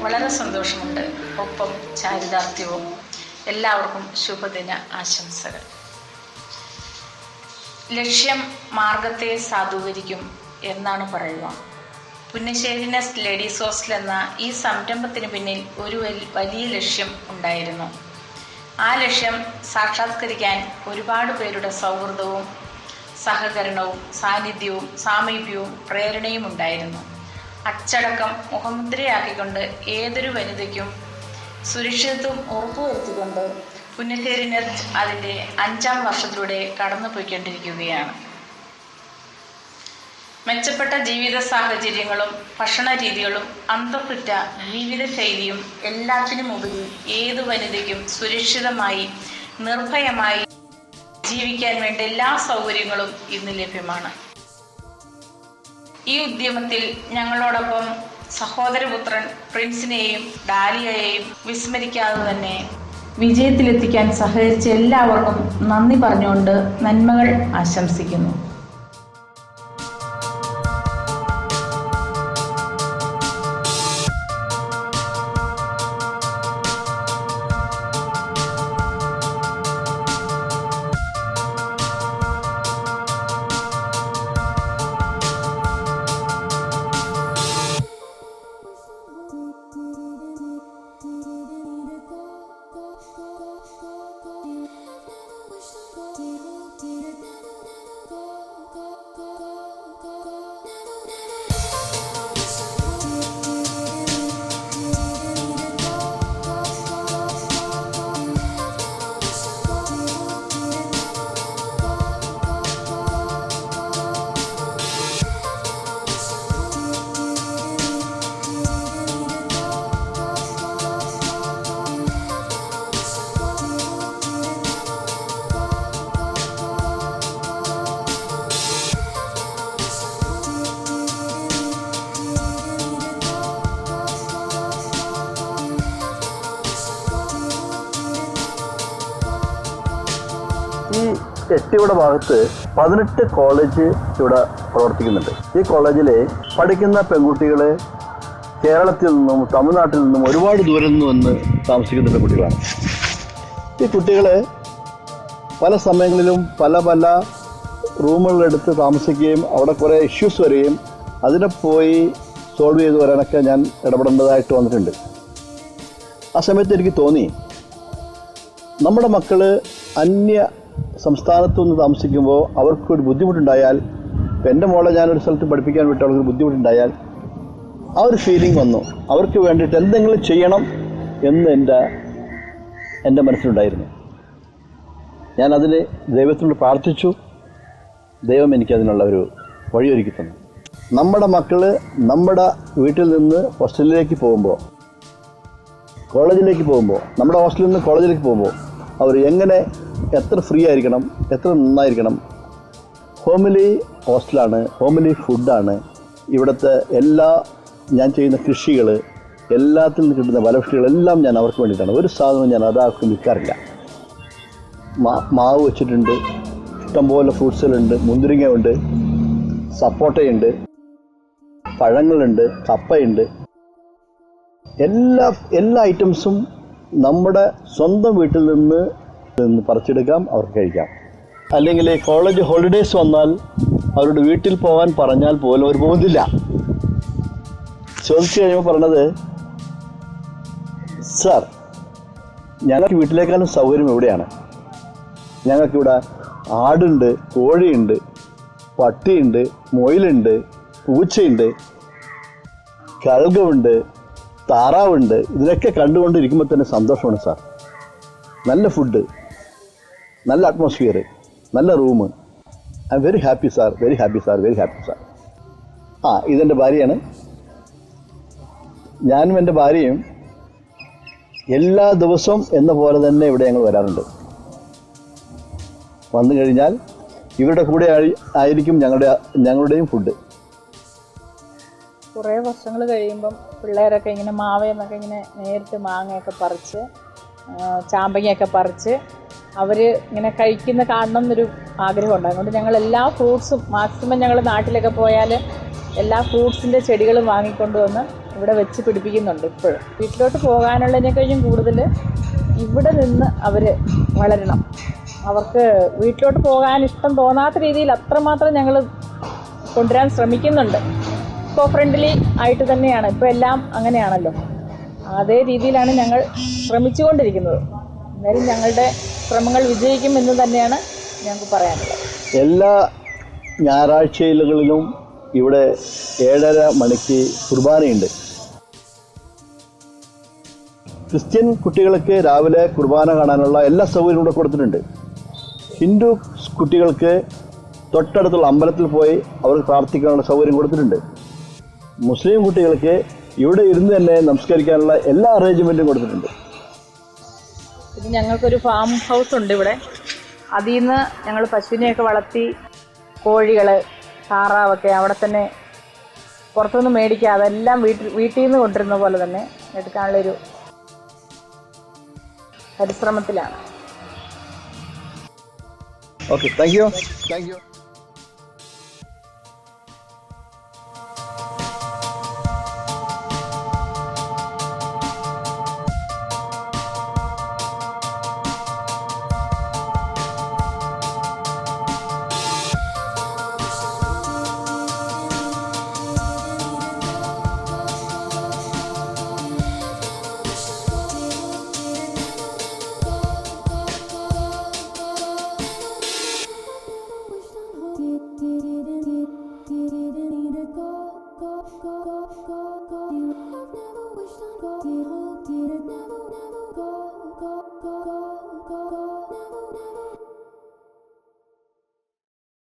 വളരെ സന്തോഷമുണ്ട്. ഒപ്പം ചാരിതാർത്ഥ്യവും. എല്ലാവർക്കും ശുഭദിന ആശംസകൾ. ലക്ഷ്യം മാർഗത്തെ സാധൂകരിക്കും എന്നാണ് പറയുക. പുന്നശ്ശേരി നെസ്റ്റ് ലേഡീസ് ഹോസ്റ്റൽ എന്ന ഈ സംരംഭത്തിന് പിന്നിൽ ഒരു വലിയ ലക്ഷ്യം ഉണ്ടായിരുന്നു. ആ ലക്ഷ്യം സാക്ഷാത്കരിക്കാൻ ഒരുപാട് പേരുടെ സൗഹൃദവും സഹകരണവും സാന്നിധ്യവും സാമീപ്യവും പ്രേരണയും ഉണ്ടായിരുന്നു. അച്ചടക്കം മുഖമുദ്രയാക്കിക്കൊണ്ട് ഏതൊരു വനിതയ്ക്കും സുരക്ഷിതത്വം ഉറപ്പുവരുത്തിക്കൊണ്ട് പുന്നശ്ശേരി നെസ്റ്റ് അതിൻ്റെ 5ാം വർഷത്തിലൂടെ കടന്നുപോയിക്കൊണ്ടിരിക്കുകയാണ്. മെച്ചപ്പെട്ട ജീവിത സാഹചര്യങ്ങളും ഭക്ഷണ രീതികളും അന്തർപുറ്റ ജീവിതശൈലിയും എല്ലാത്തിനുമുപരി ഏതു വനിതയ്ക്കും സുരക്ഷിതമായി നിർഭയമായി ജീവിക്കാൻ വേണ്ട എല്ലാ സൗകര്യങ്ങളും ഇന്ന് ലഭ്യമാണ്. ഈ ഉദ്യമത്തിൽ ഞങ്ങളോടൊപ്പം സഹോദരപുത്രൻ പ്രിൻസിനെയും ഡാലിയയെയും വിസ്മരിക്കാതെ തന്നെ വിജയത്തിലെത്തിക്കാൻ സഹകരിച്ച എല്ലാവർക്കും നന്ദി പറഞ്ഞുകൊണ്ട് നന്മകൾ ആശംസിക്കുന്നു. ഈ എട്ടിയുടെ ഭാഗത്ത് 18 കോളേജ് ഇവിടെ പ്രവർത്തിക്കുന്നുണ്ട്. ഈ കോളേജിൽ പഠിക്കുന്ന പെൺകുട്ടികൾ കേരളത്തിൽ നിന്നും തമിഴ്നാട്ടിൽ നിന്നും ഒരുപാട് ദൂരം നിന്ന് വന്ന് താമസിക്കുന്ന പെൺകുട്ടികളാണ്. ഈ കുട്ടികൾ പല സമയങ്ങളിലും പല റൂമുകളെടുത്ത് താമസിക്കുകയും അവിടെ കുറേ ഇഷ്യൂസ് വരികയും അതിനെ പോയി സോൾവ് ചെയ്ത് വരാനൊക്കെ ഞാൻ ഇടപെടേണ്ടതായിട്ട് വന്നിട്ടുണ്ട്. ആ സമയത്ത് എനിക്ക് തോന്നി, നമ്മുടെ മക്കൾ അന്യ സംസ്ഥാനത്തുനിന്ന് താമസിക്കുമ്പോൾ അവർക്കൊരു ബുദ്ധിമുട്ടുണ്ടായാൽ, എൻ്റെ മോളെ ഞാനൊരു സ്ഥലത്ത് പഠിപ്പിക്കാൻ വിട്ട് അവർക്ക് ബുദ്ധിമുട്ടുണ്ടായാൽ ആ ഒരു ഫീലിംഗ് വന്നു. അവർക്ക് വേണ്ടിയിട്ട് എന്തെങ്കിലും ചെയ്യണം എന്ന് എൻ്റെ മനസ്സിലുണ്ടായിരുന്നു. ഞാനതിന് ദൈവത്തിനോട് പ്രാർത്ഥിച്ചു. ദൈവം എനിക്കതിനുള്ള ഒരു വഴിയൊരുക്കി തന്നു. നമ്മുടെ മക്കൾ നമ്മുടെ വീട്ടിൽ നിന്ന് ഹോസ്റ്റലിലേക്ക് പോകുമ്പോൾ, കോളേജിലേക്ക് പോകുമ്പോൾ, നമ്മുടെ ഹോസ്റ്റലിൽ നിന്ന് കോളേജിലേക്ക് പോകുമ്പോൾ അവർ എത്ര ഫ്രീ ആയിരിക്കണം, എത്ര നന്നായിരിക്കണം. ഹോംലി ഹോസ്റ്റലാണ്, ഹോംലി ഫുഡാണ്. ഇവിടുത്തെ ഞാൻ ചെയ്യുന്ന കൃഷികൾ, എല്ലാത്തിൽ നിന്ന് കിട്ടുന്ന ഫലപുഷ്ടികളെല്ലാം ഞാൻ അവർക്ക് വേണ്ടിയിട്ടാണ്. ഒരു സാധനവും ഞാൻ ഒരാൾക്കും വിൽക്കാറില്ല. മാവ് വെച്ചിട്ടുണ്ട്, ഇഷ്ടംപോലെ ഫ്രൂട്ട്സുകളുണ്ട്, മുന്തിരിങ്ങയുണ്ട്, സപ്പോട്ടയുണ്ട്, പഴങ്ങളുണ്ട്, കപ്പയുണ്ട്. എല്ലാ ഐറ്റംസും നമ്മുടെ സ്വന്തം വീട്ടിൽ നിന്ന് പറിച്ചെടുക്കാം, അവർക്ക് കഴിക്കാം. അല്ലെങ്കിൽ കോളേജ് ഹോളിഡേയ്സ് വന്നാൽ അവരുടെ വീട്ടിൽ പോകാൻ പറഞ്ഞാൽ പോലും അവർ പോകുന്നില്ല. ചോദിച്ചു കഴിയുമ്പോൾ പറഞ്ഞത്, സാർ, ഞങ്ങൾക്ക് വീട്ടിലേക്കാളും സൗകര്യം എവിടെയാണ്? ഞങ്ങൾക്കിവിടെ ആടുണ്ട്, കോഴിയുണ്ട്, പട്ടിയുണ്ട്, മുയലുണ്ട്, പൂച്ചയുണ്ട്, കഴുകമുണ്ട്, താറാവുണ്ട്. ഇതിനൊക്കെ കണ്ടുകൊണ്ടിരിക്കുമ്പോൾ തന്നെ സന്തോഷമാണ് സാർ. നല്ല ഫുഡ്, നല്ല അറ്റ്മോസ്ഫിയർ, നല്ല room. I am very happy sir, very happy sir, very happy sir. ഇതെൻ്റെ ഭാര്യയാണ്. ഞാനും എൻ്റെ ഭാര്യയും എല്ലാ ദിവസവും എന്ന പോലെ തന്നെ ഇവിടെ ഞങ്ങൾ വരാറുണ്ട്. വന്നു കഴിഞ്ഞാൽ ഇവരുടെ കൂടെ ആയിരിക്കും ഞങ്ങളുടെയും ഫുഡ്. കുറേ വർഷങ്ങൾ കഴിയുമ്പം പിള്ളേരൊക്കെ ഇങ്ങനെ മാവയെന്നൊക്കെ ഇങ്ങനെ നേരിട്ട് മാങ്ങയൊക്കെ പറിച്ച് ചാമ്പങ്ങയൊക്കെ പറിച്ച് അവർ ഇങ്ങനെ കഴിക്കുന്ന കാണണം എന്നൊരു ആഗ്രഹമുണ്ട്. അതുകൊണ്ട് ഞങ്ങൾ എല്ലാ ഫ്രൂട്ട്സും മാക്സിമം ഞങ്ങൾ നാട്ടിലൊക്കെ പോയാൽ എല്ലാ ഫ്രൂട്ട്സിൻ്റെ ചെടികളും വാങ്ങിക്കൊണ്ടുവന്ന് ഇവിടെ വെച്ച് പിടിപ്പിക്കുന്നുണ്ട് ഇപ്പോഴും. വീട്ടിലോട്ട് പോകാനുള്ളതിനേക്കഴിഞ്ഞും കൂടുതൽ ഇവിടെ നിന്ന് അവർ വളരണം. അവർക്ക് വീട്ടിലോട്ട് പോകാൻ ഇഷ്ടം തോന്നാത്ത രീതിയിൽ അത്രമാത്രം ഞങ്ങൾ കൊണ്ടുവരാൻ ശ്രമിക്കുന്നുണ്ട്. ഇക്കോ ഫ്രണ്ട്ലി ആയിട്ട് തന്നെയാണ് ഇപ്പോൾ എല്ലാം അങ്ങനെയാണല്ലോ. അതേ രീതിയിലാണ് ഞങ്ങൾ ശ്രമിച്ചുകൊണ്ടിരിക്കുന്നത്. എന്നാലും ഞങ്ങളുടെ ശ്രമങ്ങൾ വിജയിക്കും എന്ന് തന്നെയാണ് ഞങ്ങൾക്ക് പറയാനുള്ളത്. എല്ലാ ഞായറാഴ്ചകളിലും ഇവിടെ 7:30 മണിക്ക് കുർബാനയുണ്ട്. ക്രിസ്ത്യൻ കുട്ടികൾക്ക് രാവിലെ കുർബാന കാണാനുള്ള എല്ലാ സൗകര്യവും ഇവിടെ കൊടുത്തിട്ടുണ്ട്. ഹിന്ദു കുട്ടികൾക്ക് തൊട്ടടുത്തുള്ള അമ്പലത്തിൽ പോയി അവർക്ക് പ്രാർത്ഥിക്കാനുള്ള സൗകര്യം കൊടുത്തിട്ടുണ്ട്. മുസ്ലിം കുട്ടികൾക്ക് ഇവിടെ ഇരുന്ന് തന്നെ നമസ്കരിക്കാനുള്ള എല്ലാ അറേഞ്ച്മെൻറ്റും കൊടുത്തിട്ടുണ്ട്. പിന്നെ ഞങ്ങൾക്കൊരു ഫാം ഹൗസ് ഉണ്ട് ഇവിടെ. അതിൽ നിന്ന് ഞങ്ങൾ പശുവിനെയൊക്കെ വളർത്തി കോഴികൾ, താറാവൊക്കെ അവിടെ തന്നെ പുറത്തുനിന്ന് മേടിക്കുക, അതെല്ലാം വീട്ടിൽ നിന്ന് കൊണ്ടിരുന്ന പോലെ തന്നെ എടുക്കാനുള്ളൊരു പരിശ്രമത്തിലാണ്. Okay, thank you. You have never wished on God.